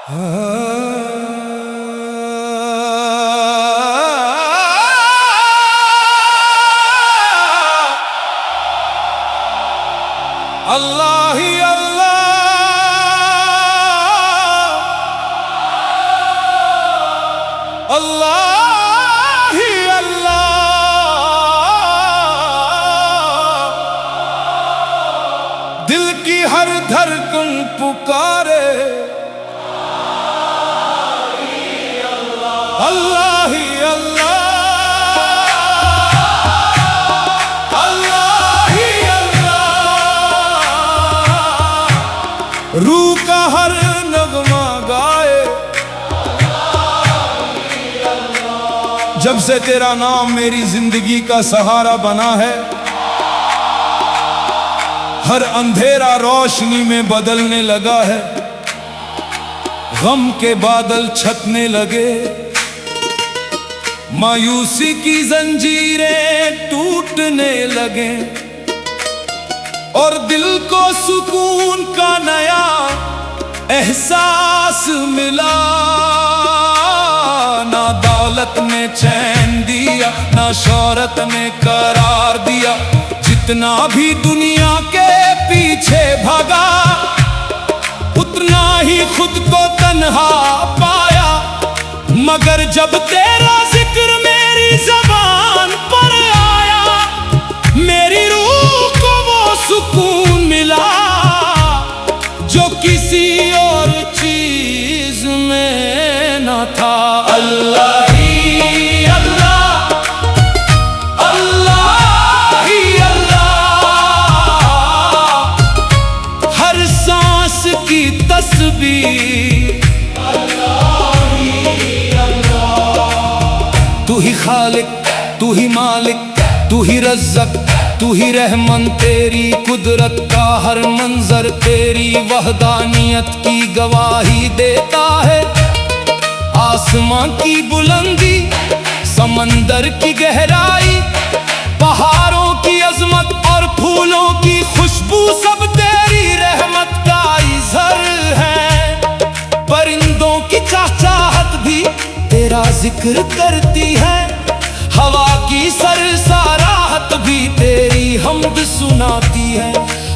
अल्लाह ही अल्लाह, अल्लाह ही अल्लाह। दिल की हर धड़कन पुकारे अल्लाह ही अल्लाह, अल्लाह ही अल्लाह। रूह का हर नगमा गाए जब से तेरा नाम मेरी जिंदगी का सहारा बना है। हर अंधेरा रोशनी में बदलने लगा है, गम के बादल छटने लगे, मायूसी की जंजीरें टूटने लगे और दिल को सुकून का नया एहसास मिला। ना दौलत ने चैन दिया, ना शोहरत ने करार दिया, जितना भी दुनिया के पीछे भागा उतना ही खुद को तन्हा पाया। मगर जब तेरा जिक्र मेरी ज़बान पर आया, मेरी रूह को वो सुकून मिला जो किसी और चीज में न था। अल्लाह ही अल्लाह, अल्लाह ही अल्लाह। हर सांस की तस्बीह तू ही खालिक, तू ही मालिक, तू ही रज़्ज़ाक़, तू ही रहमान। तेरी कुदरत का हर मंजर तेरी वहदानियत की गवाही देता है। आसमां की बुलंदी, समंदर की गहराई, पहाड़ों की अजमत और फूलों की खुशबू सब तेरी रहमत का इज़हार है। परिंदों की चहचहाट भी तेरा जिक्र करती है, हवा की सरसराहट भी तेरी हम्द सुनाती है।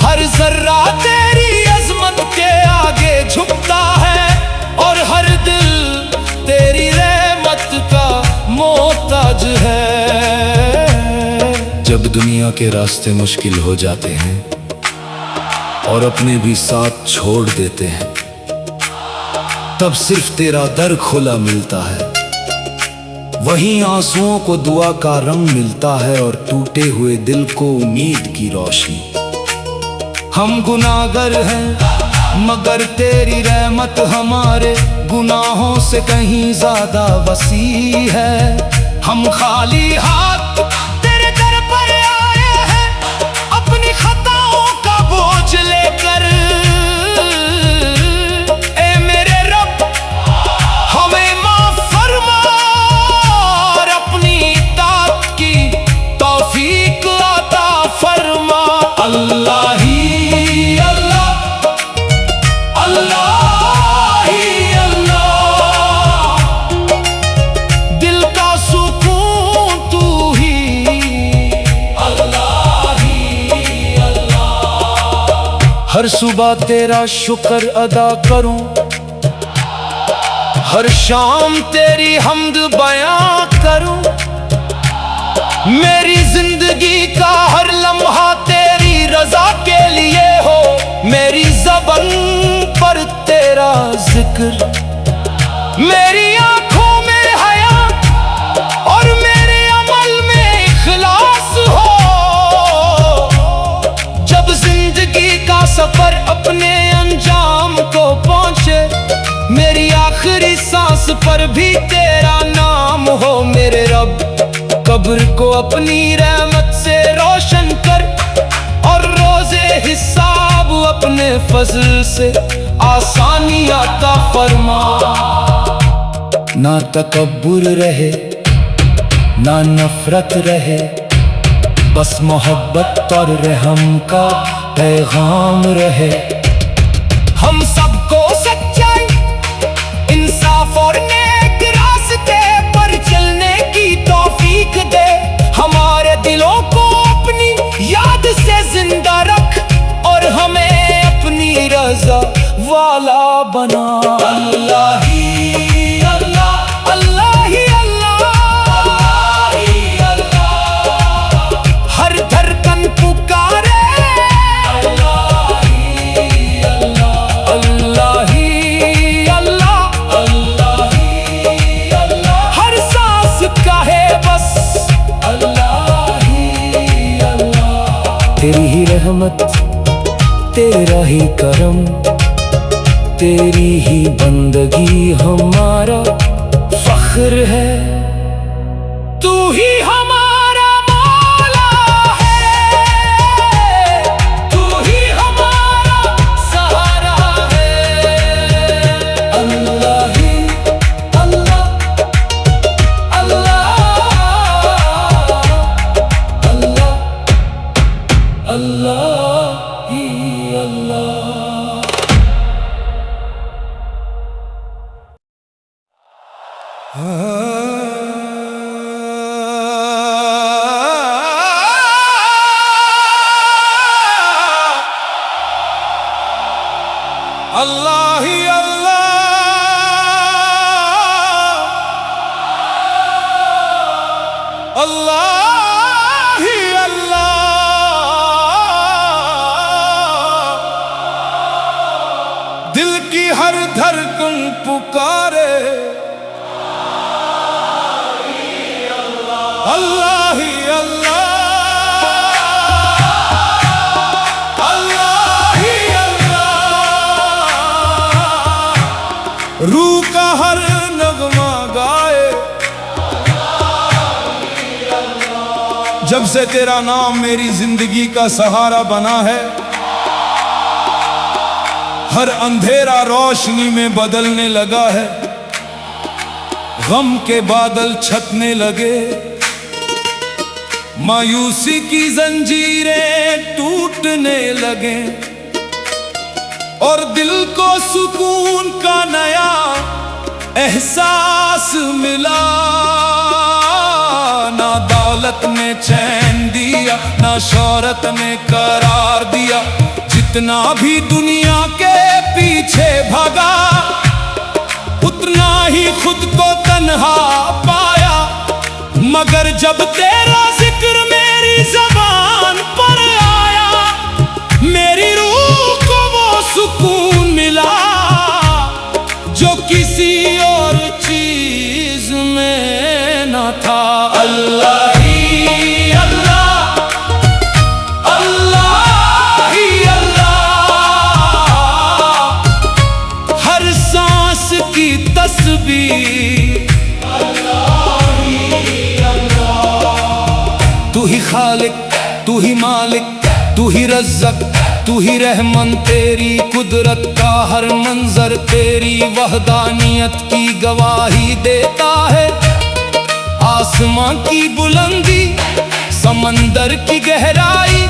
हर जर्रा तेरी अजमत के आगे झुकता है और हर दिल तेरी रहमत का मोहताज है। जब दुनिया के रास्ते मुश्किल हो जाते हैं और अपने भी साथ छोड़ देते हैं, तब सिर्फ तेरा दर खुला मिलता है। वहीं आंसुओं को दुआ का रंग मिलता है और टूटे हुए दिल को उम्मीद की रोशनी। हम गुनाहगार हैं मगर तेरी रहमत हमारे गुनाहों से कहीं ज्यादा वसी है। हम खाली हाथ तेरे दर पर आए हैं, अपनी खताओं का बोझ लेकर। अल्लाह ही अल्लाह, अल्लाह ही अल्लाह। दिल का सुकून तू ही, अल्लाह ही अल्लाह। हर सुबह तेरा शुक्र अदा करूं, हर शाम तेरी हम्द बयां करूं। मेरी जिंदगी का हर लम्हा तेरी रजा के लिए हो, मेरी ज़बान पर तेरा जिक्र, मेरी आंखों में हया और मेरे अमल में इखलास हो। जब जिंदगी का सफर अपने अंजाम को पहुंचे, मेरी आखिरी सांस पर भी तेरा नाम हो। मेरे रब कब्र को अपनी रहमत से रोशन कर और रोज़े हिसाब अपने फजल से आसानी अता फरमा। ना तकब्बुर रहे ना नफरत रहे, बस मोहब्बत और रहम का पैगाम रहे। हम सबको सच्चाई वाला बना। अल्लाह ही अल्लाह, अल्लाह ही अल्लाह, हर धड़कन पुकारे अल्लाह ही अल्लाह, अल्लाह ही अल्लाह, अल्लाह ही अल्लाह, हर सांस कहे बस अल्लाह ही अल्लाह। तेरी ही रहमत, तेरा ही करम, तेरी ही बंदगी हमारा फख्र है। तू ही हमारा मौला है, तू ही हमारा सहारा है। अल्लाह ही अल्लाह, अल्लाह अल्लाह, अल्लाह ही अल्लाह। अल्लाह ही अल्लाह, अल्लाह ही अल्लाह, दिल की हर धड़कन पुकारे अल्लाह ही अल्लाह, अल्लाह ही अल्लाह, रूह का हर नगमा गाए। जब से तेरा नाम मेरी जिंदगी का सहारा बना है, हर अंधेरा रोशनी में बदलने लगा है, गम के बादल छटने लगे, मायूसी की जंजीरें टूटने लगे, और दिल को सुकून का नया एहसास मिला। ना दौलत ने चैन दिया, ना शोहरत ने करार दिया, जितना भी दुनिया के पीछे भागा, उतना ही खुद को तन्हा पाया। मगर जब तेरा जिक्र मेरी ज़बान पर आया, मेरी रूह को वो सुकून मिला जो किसी और चीज में न था। अल्लाह ही अल्लाह, अल्लाह ही अल्लाह, हर सांस की तस्बीह तू ही खालिक, तू ही मालिक, तू ही रज़्ज़क़, तू ही रहमन। तेरी कुदरत का हर मंजर तेरी वहदानियत की गवाही देता है। आसमां की बुलंदी, समंदर की गहराई,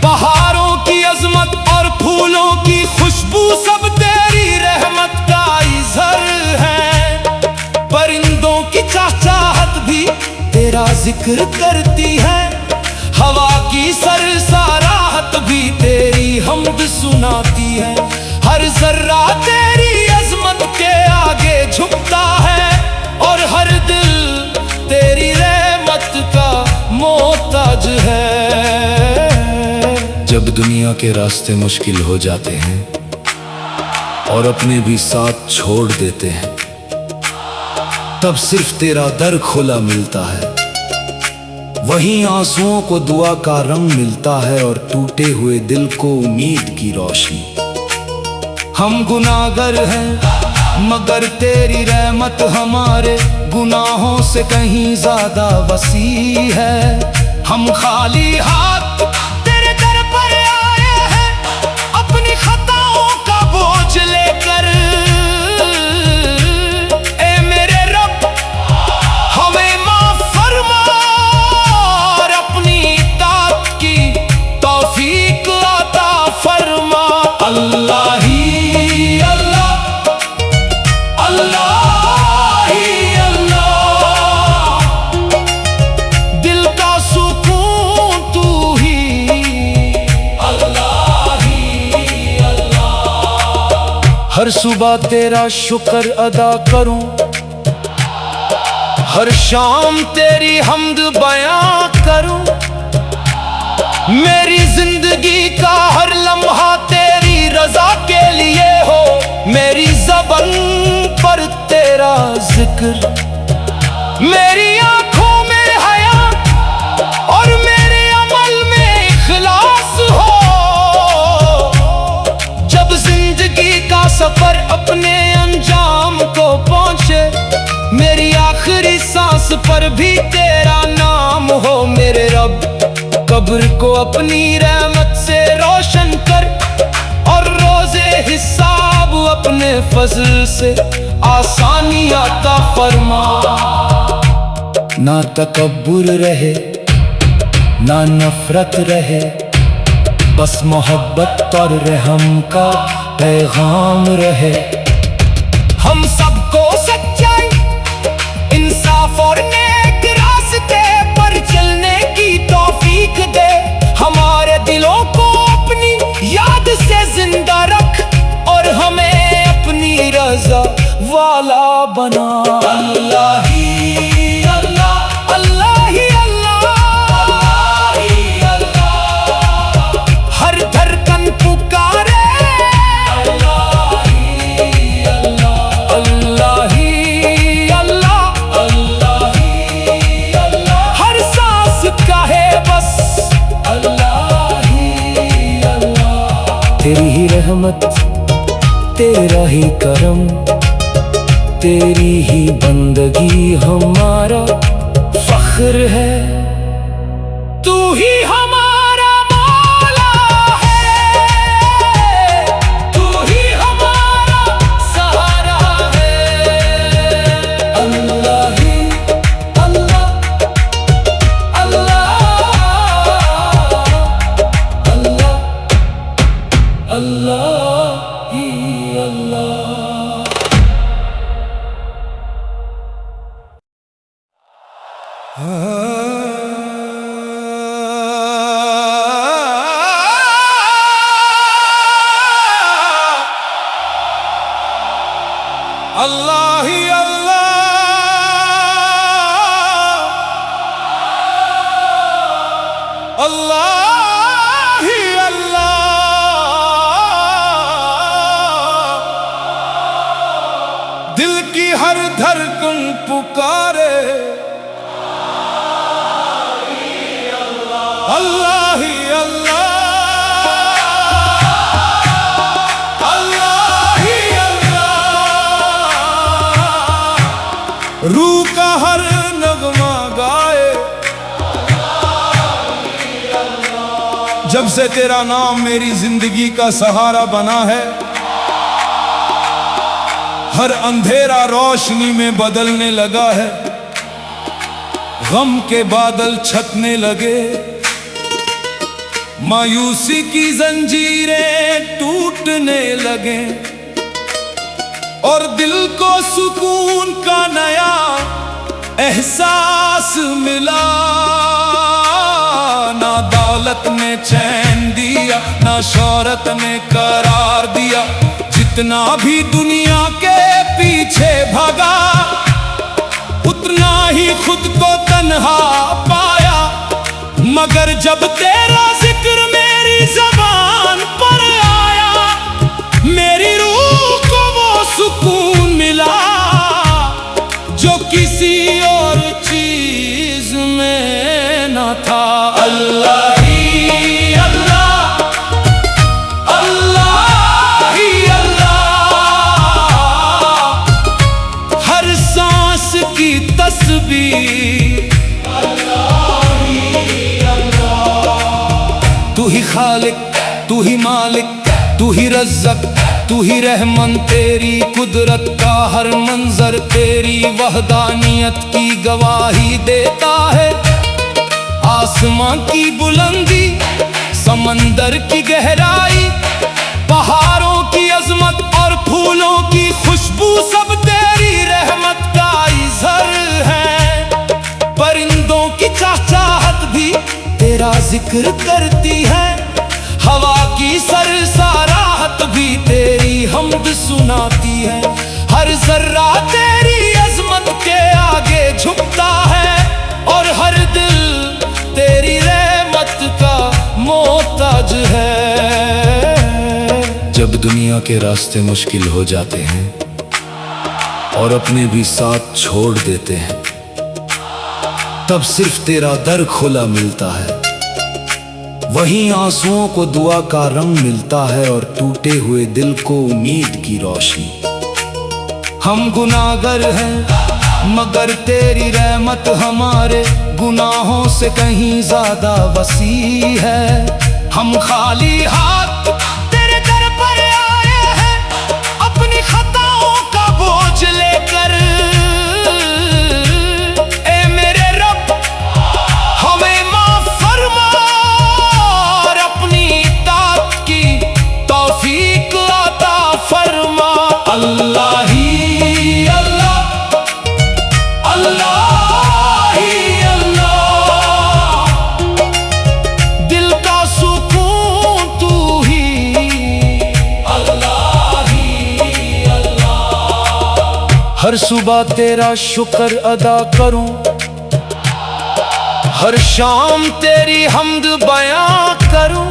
पहाड़ों की अजमत और फूलों की खुशबू सब तेरी रहमत का इज़हर है। परिंदों की चहचहाहट भी तेरा जिक्र करती है, हवा की सरसराहट भी तेरी हम्द सुनाती है। हर जर्रा तेरी अजमत के आगे झुकता है, और हर दिल तेरी रहमत का मोहताज है। जब दुनिया के रास्ते मुश्किल हो जाते हैं और अपने भी साथ छोड़ देते हैं, तब सिर्फ तेरा दर खुला मिलता है। वहीं आंसुओं को दुआ का रंग मिलता है, और टूटे हुए दिल को उम्मीद की रोशनी। हम गुनाहगार हैं मगर तेरी रहमत हमारे गुनाहों से कहीं ज्यादा वसी है। हम खाली हाथ तेरे दर पर आए हैं, अपनी खताओं का बोझ लेकर। अल्लाह ही अल्लाह, अल्लाह ही अल्लाह, दिल का सुकून तू हर सुबह तेरा शुक्र अदा करूं, हर शाम तेरी हम्द बयां करूं। मेरी जिंदगी का हर लम्हा तेरी रजा के लिए हो, मेरी ज़बान पर तेरा जिक्र, मेरी आंखों में हया और मेरे अमल में इखलास हो। जब जिंदगी का सफर अपने अंजाम को पहुंचे, मेरी आखिरी सांस पर भी तेरा नाम हो। मेरे रब, कब्र को अपनी रहमत से रोशन कर और रोज़े हिसाब अपने फजल से आसानी अता फरमा। ना तकब्बुर रहे ना नफरत रहे, बस मोहब्बत और रहम का पैगाम रहे। हम सबको सच्चाई, इंसाफ और नेक रास्ते पर चलने की तौफीक दे। हमारे दिलों को अपनी याद से जिंदा रख और हमें अपनी रजा वाला बना। अल्लाह ही अल्लाह, अल्लाह ही अल्लाह, हर धड़कन पुकारे अल्लाह ही अल्लाह, अल्लाह ही अल्लाह, अल्लाह ही अल्लाह, हर सांस कहे बस अल्लाह ही अल्लाह। तेरी ही रहमत, तेरा ही करम, तेरी ही बंदगी हमारा फख्र है। तू ही हमारा मौला है, तू ही हमारा सहारा है। अल्लाह ही अल्लाह, अल्लाह अल्लाह, अल्लाह ही अल्लाह। अल्लाह ही अल्लाह, अल्लाह ही अल्लाह, दिल की हर धड़कन पुकारे अल्लाह ही अल्लाह, अल्लाह ही अल्लाह, रूह का हर नगमा गाए। जब से तेरा नाम मेरी जिंदगी का सहारा बना है, हर अंधेरा रोशनी में बदलने लगा है। गम के बादल छटने लगे, मायूसी की जंजीरें टूटने लगे और दिल को सुकून का नया एहसास मिला। ना दौलत ने चैन दिया, ना शोहरत ने करार दिया, जितना भी दुनिया के पीछे भागा उतना ही खुद को तन्हा पाया। मगर जब तेरा जिक्र मेरी ज़बान पर आया, मेरी रूह को वो सुकून मिला जो किसी और चीज में न था। अल्लाह ही अल्लाह, अल्लाह ही अल्लाह, हर सांस की तस्बीह तू ही खालिक, तू ही मालिक, तू ही रज़्ज़ाक़, तू ही रहमान। तेरी कुदरत का हर मंजर तेरी वहदानियत की गवाही देता है। आसमां की बुलंदी, समंदर की गहराई, पहाड़ों की अजमत और फूलों की खुशबू सब तेरी रहमत का इज़हार है। परिंदों की चहचहाहट भी तेरा जिक्र करती है, हवा की सरसराहट भी तेरी हम हम्द सुनाती है। हर जर्रा तेरी अजमत के आगे झुकता है और हर दिल तेरी रहमत का मोहताज है। जब दुनिया के रास्ते मुश्किल हो जाते हैं और अपने भी साथ छोड़ देते हैं, तब सिर्फ तेरा दर खुला मिलता है। वहीं आंसुओं को दुआ का रंग मिलता है और टूटे हुए दिल को उम्मीद की रोशनी। हम गुनाहगार हैं मगर तेरी रहमत हमारे गुनाहों से कहीं ज्यादा वसी है। हम खाली हाथ तेरे दर पर आए हैं, अपनी खताओं का बोझ लेकर। ए मेरे रब हमें माफ फरमा और अपनी इताअत की तौफीक अता फरमा। अल्लाह ही हर सुबह तेरा शुक्र अदा करूं, हर शाम तेरी हम्द बयां करूं।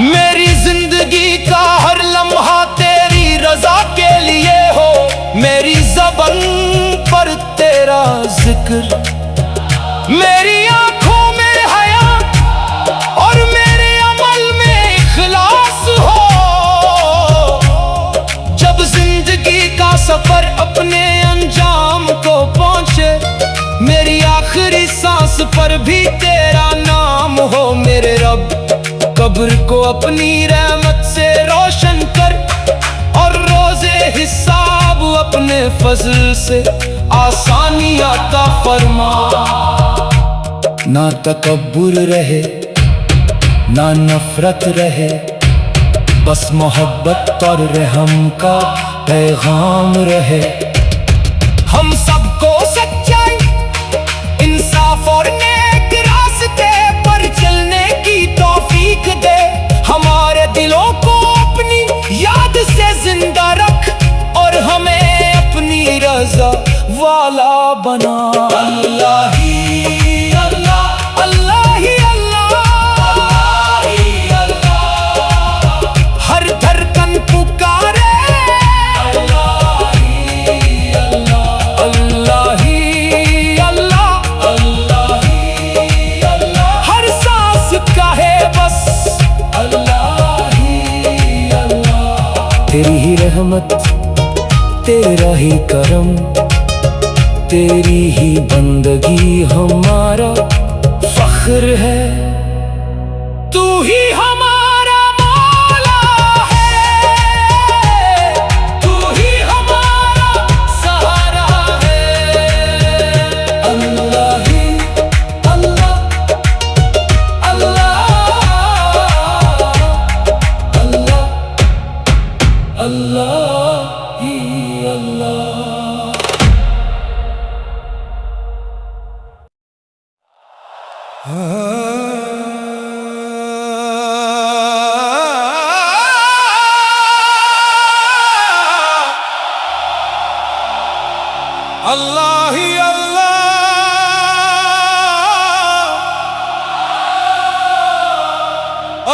मेरी जिंदगी का हर लम्हा तेरी रजा के लिए हो। मेरी ज़बान पर तेरा जिक्र, मेरी आंखों में हया और मेरे अमल में इखलास हो। जब जिंदगी का सफर अपने अंजाम को पहुंचे, मेरी आखिरी सांस पर भी तेरा नाम हो। मेरे रब कब्र को अपनी रहमत से रोशन कर और रोज़े हिसाब अपने फजल से आसानी अता फरमा। ना तकब्बुर रहे ना नफरत रहे, बस मोहब्बत और रहम का पैगाम रहे। हम सबको सच्चाई, इंसाफ और नेक रास्ते पर चलने की तौफीक दे। हमारे दिलों को अपनी याद से जिंदा रख और हमें अपनी रजा वाला बना। अल्लाह ही अल्लाह, अल्लाह ही अल्लाह, हर धड़कन पुकारे तेरी ही रहमत, तेरा ही करम, तेरी ही बंदगी हमारा फख्र है। तू ही हमारा मौला है, तू ही हमारा सहारा है। अल्लाह ही अल्लाह, अल्लाह अल्लाह, अल्लाह ही अल्लाह। अल्लाह ही अल्लाह,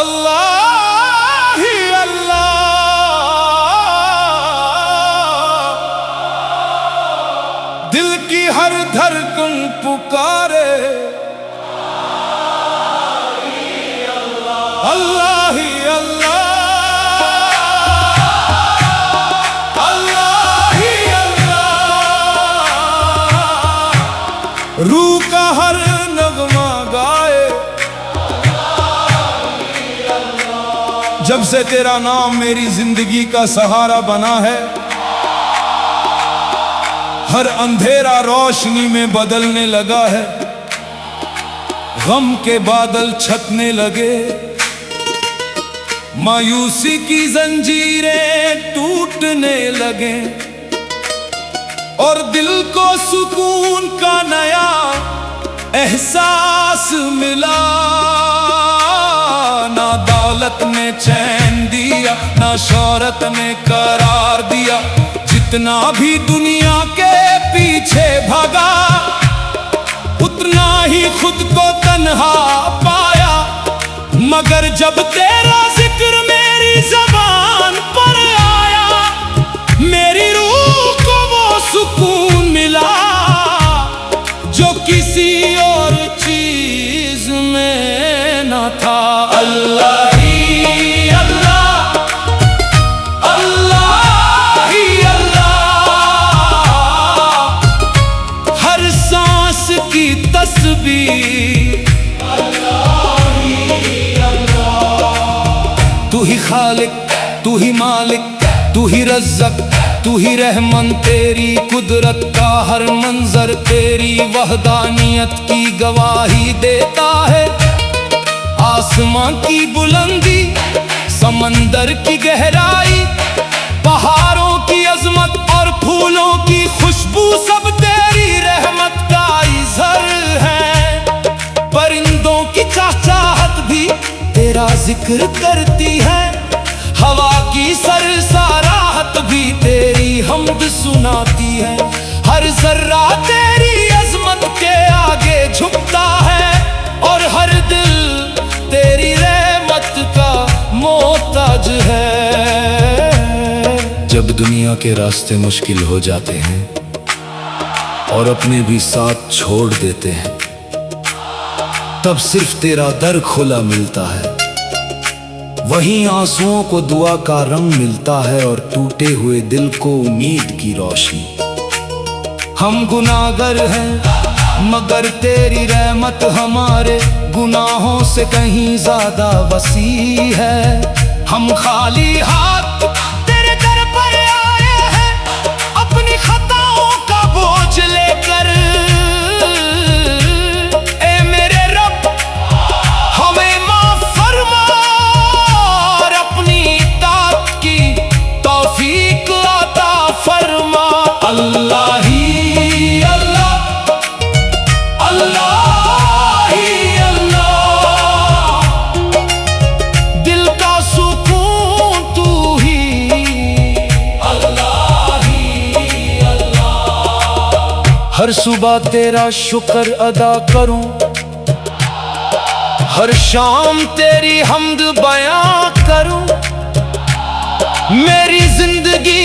अल्लाह ही अल्लाह, दिल की हर धड़कन पुकारे। अल्लाह ही अल्लाह, रूह का हर नगमा गाए। जब से तेरा नाम मेरी जिंदगी का सहारा बना है, हर अंधेरा रोशनी में बदलने लगा है। गम के बादल छटने लगे, मायूसी की जंजीरें टूटने लगे और दिल को सुकून का नया एहसास मिला। ना दौलत ने चैन दिया, ना शोहरत ने करार दिया, जितना भी दुनिया के पीछे भागा उतना ही खुद को तन्हा पाया। मगर जब तेरा जिक्र मेरी ज़बान पर आया, मेरी रूह को वो सुकून मिला जो किसी और चीज में न था। अल्लाह ही अल्लाह, अल्लाह ही अल्लाह, हर सांस की तस्बीह अल्लाह ही अल्लाह। तू ही खालिक, तू ही मालिक, तू ही रज़्ज़ाक़, तू ही रहमन, तेरी कुदरत का हर मंजर तेरी वहदानियत की गवाही देता है। आसमां की बुलंदी, समंदर की गहराई, पहाड़ों की अजमत और फूलों की खुशबू सब तेरी रहमत का इज़हार है। परिंदों की चहचहाट भी तेरा जिक्र करती है, हवा की सरसराहट भी तेरी हम्द सुनाती है। हर जर्रा तेरी अजमत के आगे झुकता है और हर दिल तेरी रहमत का मोहताज है। जब दुनिया के रास्ते मुश्किल हो जाते हैं और अपने भी साथ छोड़ देते हैं, तब सिर्फ तेरा दर खुला मिलता है। वहीं आंसुओं को दुआ का रंग मिलता है और टूटे हुए दिल को उम्मीद की रोशनी। हम गुनाहगार हैं मगर तेरी रहमत हमारे गुनाहों से कहीं ज्यादा वसी है। हम खाली हाथ तेरे दर पर आए हैं, अपनी खताओं का बोझ लेकर। ए मेरे रब, हमें माफ फरमा और अपनी इताअत की तौफीक अता फरमा। अल्लाह ही अल्लाह, अल्लाह ही अल्लाह, दिल का सुकून तू ही, अल्लाह ही अल्लाह। हर सुबह तेरा शुक्र अदा करूं, हर शाम तेरी हम्द बयां करूं। मेरी जिंदगी